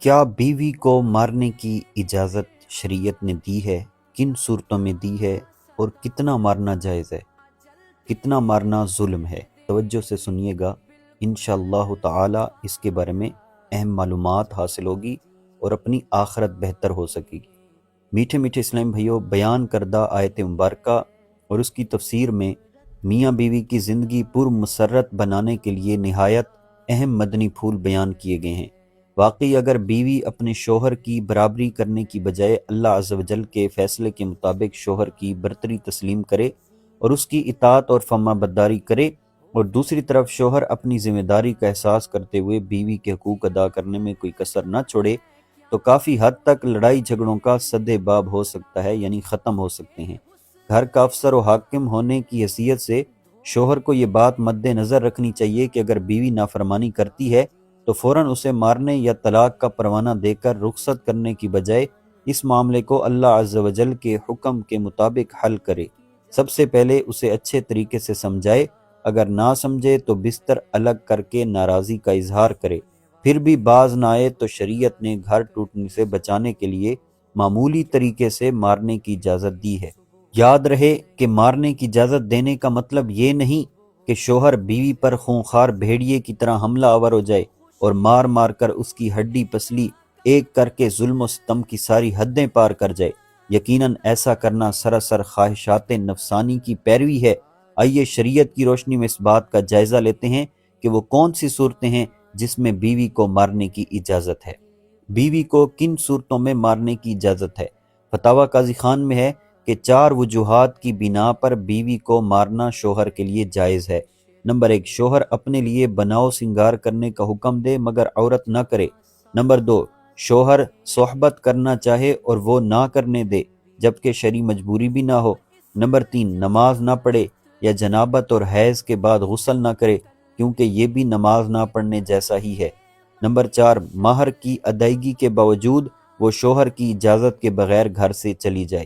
کیا بیوی کو مارنے کی اجازت شریعت نے دی ہے؟ کن صورتوں میں دی ہے اور کتنا مارنا جائز ہے؟ کتنا مارنا ظلم ہے؟ توجہ سے سنیے گا، انشاءاللہ تعالی اس کے بارے میں اہم معلومات حاصل ہوگی اور اپنی آخرت بہتر ہو سکے گی۔ میٹھے میٹھے اسلام بھائیوں، بیان کردہ آیت مبارکہ اور اس کی تفسیر میں میاں بیوی کی زندگی پر مسرت بنانے کے لیے نہایت اہم مدنی پھول بیان کیے گئے ہیں۔ واقعی اگر بیوی اپنے شوہر کی برابری کرنے کی بجائے اللہ عز و جل کے فیصلے کے مطابق شوہر کی برتری تسلیم کرے اور اس کی اطاعت اور فرما برداری کرے، اور دوسری طرف شوہر اپنی ذمہ داری کا احساس کرتے ہوئے بیوی کے حقوق ادا کرنے میں کوئی کسر نہ چھوڑے، تو کافی حد تک لڑائی جھگڑوں کا سد باب ہو سکتا ہے، یعنی ختم ہو سکتے ہیں۔ گھر کا افسر و حاکم ہونے کی حیثیت سے شوہر کو یہ بات مد نظر رکھنی چاہیے کہ اگر بیوی نافرمانی کرتی ہے تو فوراً اسے مارنے یا طلاق کا پروانہ دے کر رخصت کرنے کی بجائے اس معاملے کو اللہ عز و جل کے حکم کے مطابق حل کرے۔ سب سے پہلے اسے اچھے طریقے سے سمجھائے، اگر نہ سمجھے تو بستر الگ کر کے ناراضی کا اظہار کرے۔ پھر بھی باز نہ آئے تو شریعت نے گھر ٹوٹنے سے بچانے کے لیے معمولی طریقے سے مارنے کی اجازت دی ہے۔ یاد رہے کہ مارنے کی اجازت دینے کا مطلب یہ نہیں کہ شوہر بیوی پر خونخوار بھیڑیے کی طرح حملہ آور ہو جائے اور مار مار کر اس کی ہڈی پسلی ایک کر کے ظلم و ستم کی ساری حدیں پار کر جائے۔ یقیناً ایسا کرنا سراسر خواہشات نفسانی کی پیروی ہے۔ آئیے شریعت کی روشنی میں اس بات کا جائزہ لیتے ہیں کہ وہ کون سی صورتیں ہیں جس میں بیوی کو مارنے کی اجازت ہے۔ بیوی کو کن صورتوں میں مارنے کی اجازت ہے؟ فتاوی قاضی خان میں ہے کہ 4 وجوہات کی بنا پر بیوی کو مارنا شوہر کے لیے جائز ہے۔ نمبر 1، شوہر اپنے لیے بناؤ سنگار کرنے کا حکم دے مگر عورت نہ کرے۔ نمبر 2، شوہر صحبت کرنا چاہے اور وہ نہ کرنے دے جبکہ شرعی مجبوری بھی نہ ہو۔ نمبر 3، نماز نہ پڑھے یا جنابت اور حیض کے بعد غسل نہ کرے کیونکہ یہ بھی نماز نہ پڑھنے جیسا ہی ہے۔ نمبر 4، مہر کی ادائیگی کے باوجود وہ شوہر کی اجازت کے بغیر گھر سے چلی جائے۔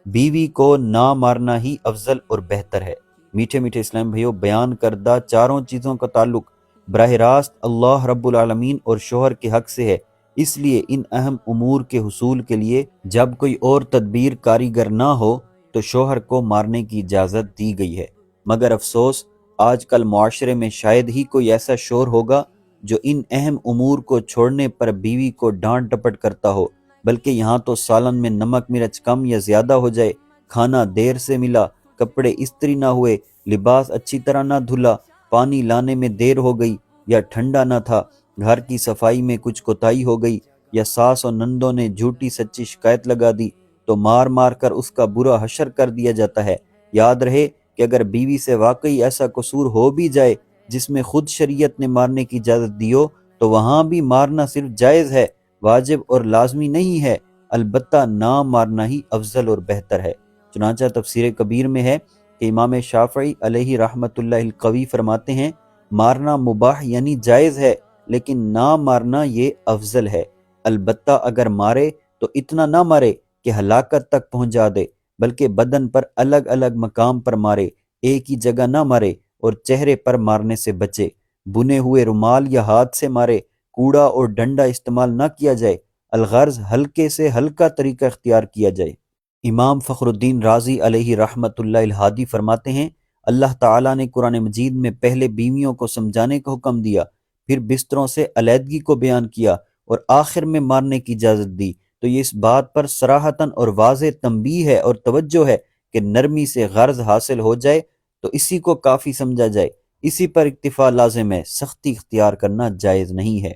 بیوی کو نہ مارنا ہی افضل اور بہتر ہے۔ میٹھے میٹھے اسلام بھائیوں، بیان کردہ چاروں چیزوں کا تعلق براہ راست اللہ رب العالمین اور شوہر کے حق سے ہے، اس لیے ان اہم امور کے حصول کے لیے جب کوئی اور تدبیر کاریگر نہ ہو تو شوہر کو مارنے کی اجازت دی گئی ہے۔ مگر افسوس، آج کل معاشرے میں شاید ہی کوئی ایسا شوہر ہوگا جو ان اہم امور کو چھوڑنے پر بیوی کو ڈانٹ ڈپٹ کرتا ہو، بلکہ یہاں تو سالن میں نمک مرچ کم یا زیادہ ہو جائے، کھانا دیر سے ملا، کپڑے استری نہ ہوئے، لباس اچھی طرح نہ دھلا، پانی لانے میں دیر ہو گئی یا ٹھنڈا نہ تھا، گھر کی صفائی میں کچھ کوتاہی ہو گئی یا ساس اور نندوں نے جھوٹی سچی شکایت لگا دی تو مار مار کر اس کا برا حشر کر دیا جاتا ہے۔ یاد رہے کہ اگر بیوی سے واقعی ایسا قصور ہو بھی جائے جس میں خود شریعت نے مارنے کی اجازت دی ہو تو وہاں بھی مارنا صرف جائز ہے، واجب اور لازمی نہیں ہے، البتہ نہ مارنا ہی افضل اور بہتر ہے۔ چنانچہ تفسیر کبیر میں ہے کہ امام شافعی علیہ رحمت اللہ القوی فرماتے ہیں، مارنا مباح یعنی جائز ہے لیکن نہ مارنا یہ افضل ہے، البتہ اگر مارے تو اتنا نہ مارے کہ ہلاکت تک پہنچا دے، بلکہ بدن پر الگ الگ مقام پر مارے، ایک ہی جگہ نہ مارے اور چہرے پر مارنے سے بچے، بنے ہوئے رومال یا ہاتھ سے مارے، کوڑا اور ڈنڈا استعمال نہ کیا جائے، الغرض ہلکے سے ہلکا طریقہ اختیار کیا جائے۔ امام فخر الدین رازی علیہ رحمت اللہ الہادی فرماتے ہیں، اللہ تعالیٰ نے قرآن مجید میں پہلے بیویوں کو سمجھانے کا حکم دیا، پھر بستروں سے علیحدگی کو بیان کیا اور آخر میں مارنے کی اجازت دی، تو یہ اس بات پر صراحتاً اور واضح تنبیہ ہے اور توجہ ہے کہ نرمی سے غرض حاصل ہو جائے تو اسی کو کافی سمجھا جائے، اسی پر اکتفا لازم ہے، سختی اختیار کرنا جائز نہیں ہے۔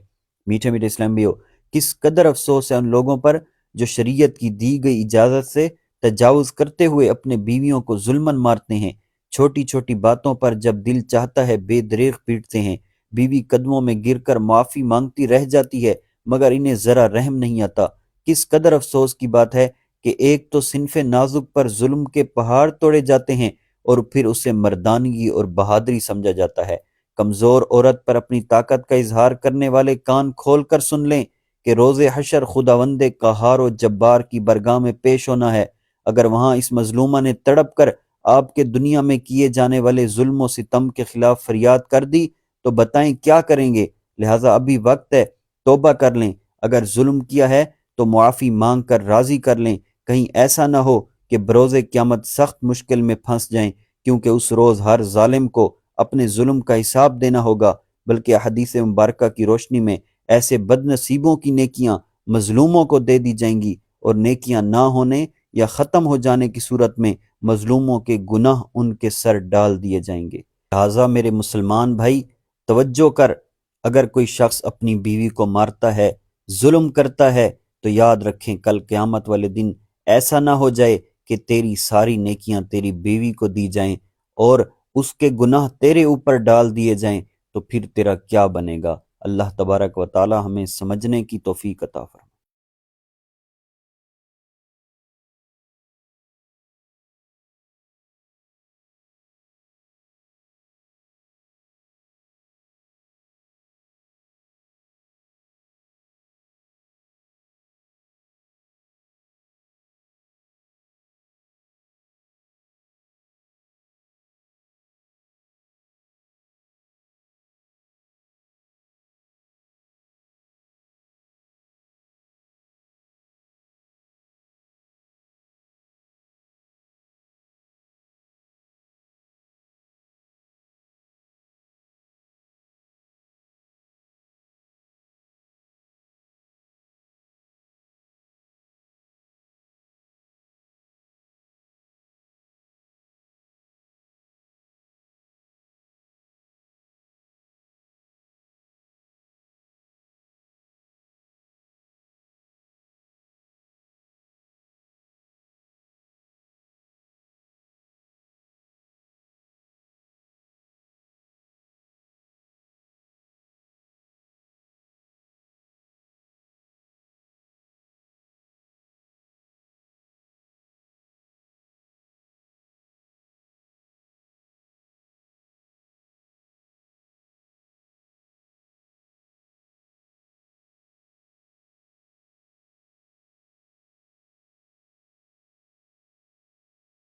میٹھے میٹھے اسلامیوں، کس قدر افسوس ہے ان لوگوں پر جو شریعت کی دی گئی اجازت سے تجاوز کرتے ہوئے اپنے بیویوں کو ظلماً مارتے ہیں، چھوٹی چھوٹی باتوں پر جب دل چاہتا ہے بے دریغ پیٹتے ہیں، بیوی قدموں میں گر کر معافی مانگتی رہ جاتی ہے مگر انہیں ذرا رحم نہیں آتا۔ کس قدر افسوس کی بات ہے کہ ایک تو صنف نازک پر ظلم کے پہاڑ توڑے جاتے ہیں اور پھر اسے مردانگی اور بہادری سمجھا جاتا ہے۔ کمزور عورت پر اپنی طاقت کا اظہار کرنے والے کان کھول کر سن لیں کہ روز حشر خداوند قہار و جبار کی برگاہ میں پیش ہونا ہے۔ اگر وہاں اس مظلومہ نے تڑپ کر آپ کے دنیا میں کیے جانے والے ظلم و ستم کے خلاف فریاد کر دی تو بتائیں کیا کریں گے؟ لہٰذا ابھی وقت ہے، توبہ کر لیں۔ اگر ظلم کیا ہے تو معافی مانگ کر راضی کر لیں، کہیں ایسا نہ ہو کہ بروز قیامت سخت مشکل میں پھنس جائیں، کیونکہ اس روز ہر ظالم کو اپنے ظلم کا حساب دینا ہوگا۔ بلکہ حدیث مبارکہ کی روشنی میں ایسے بد نصیبوں کی نیکیاں مظلوموں کو دے دی جائیں گی، اور نیکیاں نہ ہونے یا ختم ہو جانے کی صورت میں مظلوموں کے گناہ ان کے سر ڈال دیے جائیں گے۔ لہٰذا میرے مسلمان بھائی توجہ کر، اگر کوئی شخص اپنی بیوی کو مارتا ہے، ظلم کرتا ہے، تو یاد رکھیں کل قیامت والے دن ایسا نہ ہو جائے کہ تیری ساری نیکیاں تیری بیوی کو دی جائیں اور اس کے گناہ تیرے اوپر ڈال دیے جائیں، تو پھر تیرا کیا بنے گا؟ اللہ تبارک و تعالی ہمیں سمجھنے کی توفیق عطا فرمائے۔